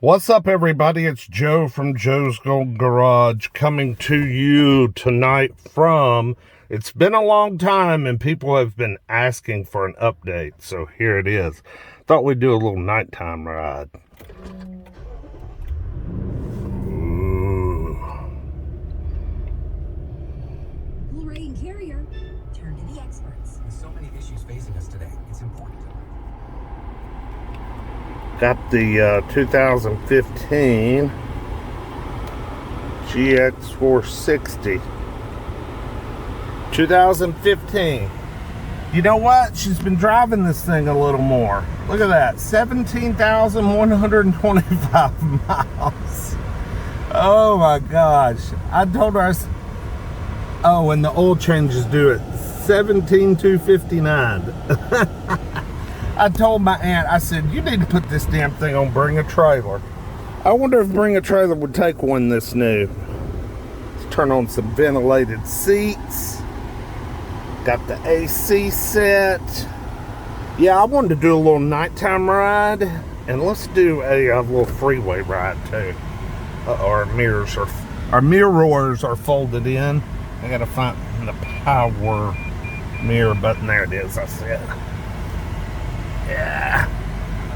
What's up, everybody? It's Joe from Joe's Gold Garage coming to you tonight from, it's been a long time and people have been asking for an update, so here it is. Thought we'd do a little nighttime ride. Ooh. Blu-ray carrier, turn to the experts. With so many issues facing us today, it's important. Got the 2015 GX460. 2015. You know what? She's been driving this thing a little more. Look at that. 17,125 miles. Oh my gosh. I told her, oh, and the oil changes do it. 17,259. I told my aunt, I said, you need to put this damn thing on Bring a Trailer. I wonder if Bring a Trailer would take one this new. Let's turn on some ventilated seats. Got the AC set. Yeah, I wanted to do a little nighttime ride. And let's do a little freeway ride too. Our mirrors are folded in. I gotta find the power mirror button. There it is, I said. Yeah,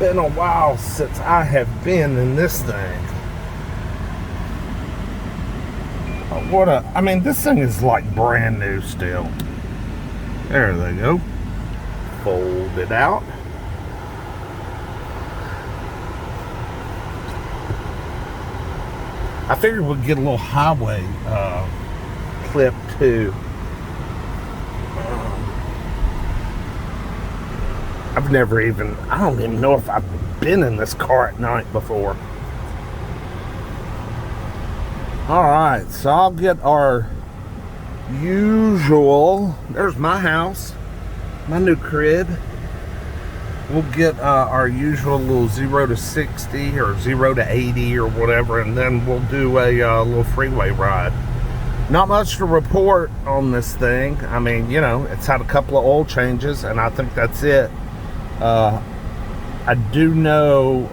been a while since I have been in this thing. I mean, this thing is like brand new still. There they go. Fold it out. I figured we'd get a little highway clip too. I don't even know if I've been in this car at night before. Alright, so I'll get our usual, there's my house, my new crib. We'll get our usual little 0 to 60 or 0 to 80 or whatever, and then we'll do a little freeway ride. Not much to report on this thing. I mean, you know, it's had a couple of oil changes, and I think that's it. I do know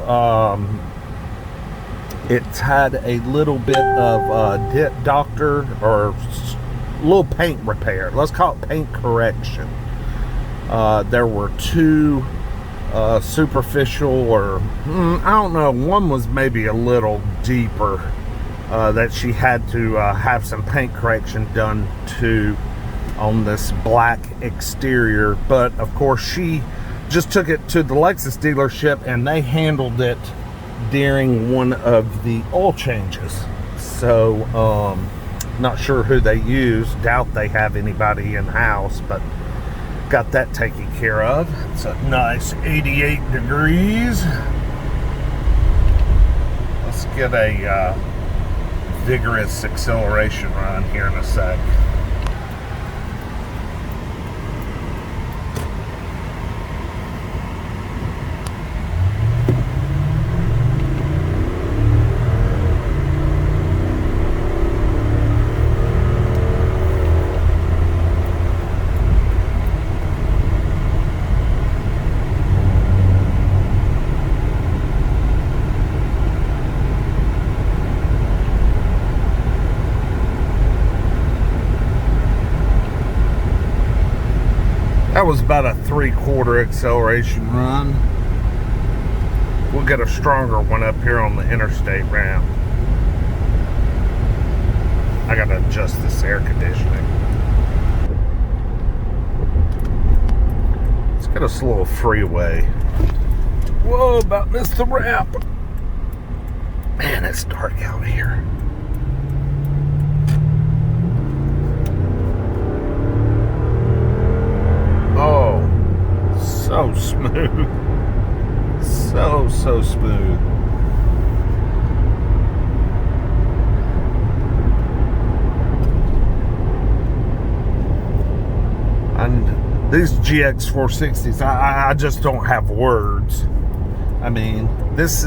it's had a little bit of doctor or little paint repair. Let's call it paint correction. There were two superficial, or I don't know, one was maybe a little deeper, that she had to have some paint correction done to on this black exterior. But of course she just took it to the Lexus dealership and they handled it during one of the oil changes. So not sure who they use, doubt they have anybody in house, but got that taken care of. It's a nice 88 degrees. Let's get a vigorous acceleration run here in a sec. That was about a 3/4 acceleration run. We'll get a stronger one up here on the interstate ramp. I gotta adjust this air conditioning. Let's get us a little freeway. Whoa, about missed the ramp. Man, it's dark out here. Oh, so smooth. So smooth. And these GX460s, I just don't have words. I mean, this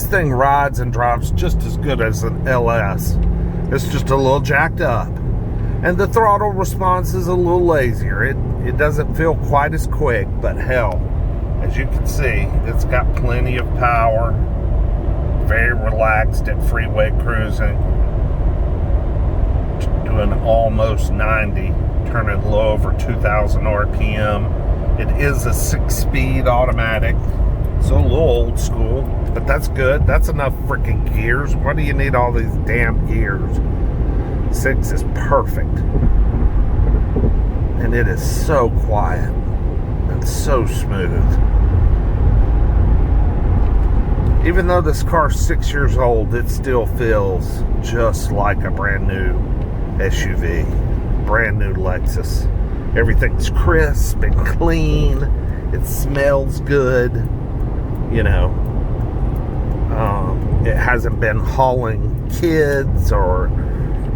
thing rides and drives just as good as an LS. It's just a little jacked up. And the throttle response is a little lazier. It doesn't feel quite as quick, but hell, as you can see, it's got plenty of power. very relaxed at freeway cruising, doing almost 90, turning low over 2,000 RPM. It is a 6-speed automatic, so a little old school, but that's good. That's enough freaking gears. Why do you need all these damn gears? 6 is perfect. And it is so quiet and so smooth. Even though this car's 6 years old, it still feels just like a brand new SUV, brand new Lexus. Everything's crisp and clean. It smells good. You know, it hasn't been hauling kids or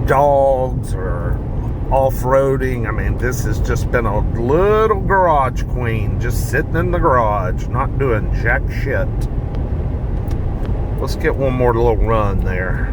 dogs or off-roading. I mean, this has just been a little garage queen, just sitting in the garage, not doing jack shit. Let's get one more little run there.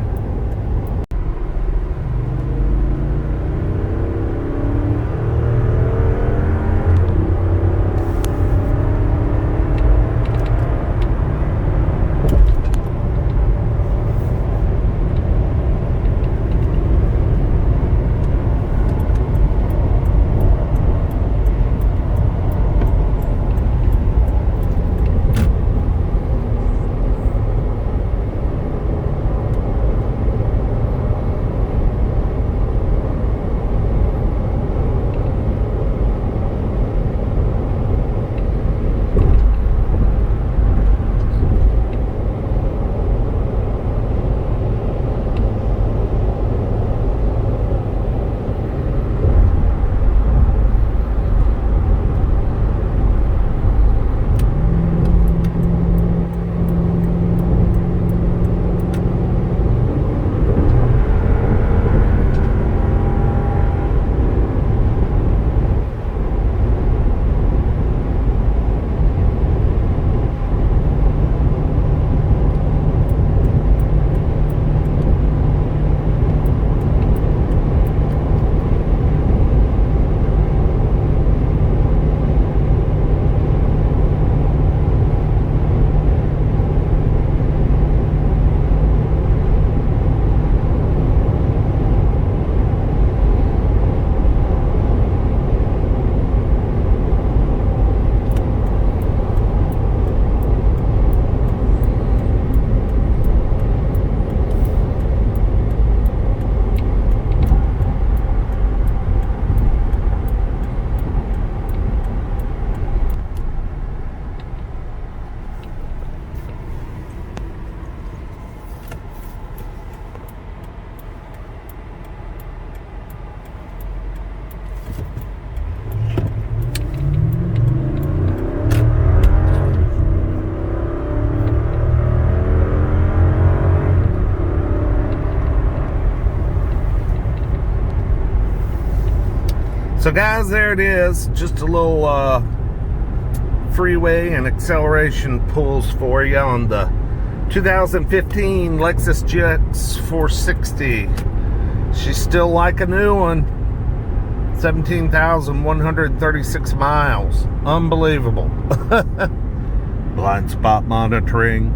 So guys, there it is. Just a little freeway and acceleration pulls for you on the 2015 Lexus GX 460. She's still like a new one. 17,136 miles. Unbelievable. Blind spot monitoring.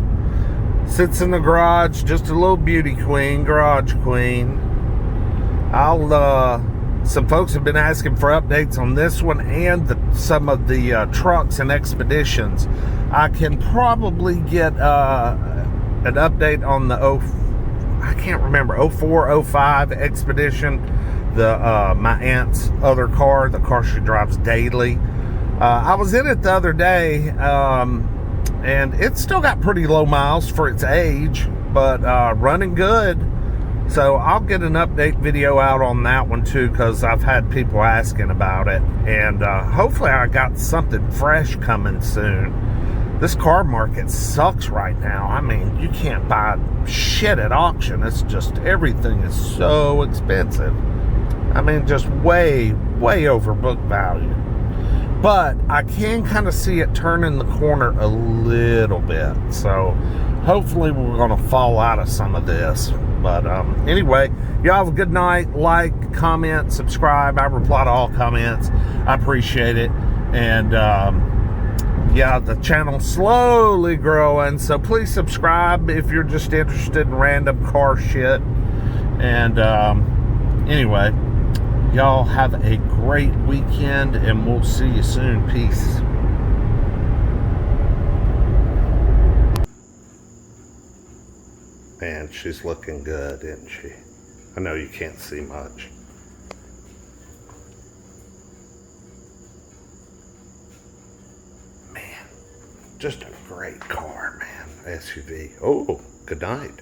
Sits in the garage. Just a little beauty queen, garage queen. Some folks have been asking for updates on this one and some of the trucks and expeditions. I can probably get an update on the I can't remember, 04, 05 expedition. My aunt's other car, the car she drives daily. I was in it the other day, and it's still got pretty low miles for its age, but running good. So I'll get an update video out on that one too, because I've had people asking about it, and hopefully I got something fresh coming soon. This car market sucks right now. I mean, you can't buy shit at auction. It's just, everything is so expensive. I mean, just way over book value. But I can kind of see it turning the corner a little bit. So hopefully we're going to fall out of some of this. But anyway, y'all have a good night. Like, comment, subscribe. I reply to all comments. I appreciate it. And yeah, the channel's slowly growing, so please subscribe if you're just interested in random car shit. And anyway, y'all have a great weekend, and we'll see you soon. Peace. Man, she's looking good, isn't she? I know you can't see much. Man, just a great car, man. SUV. Oh, good night.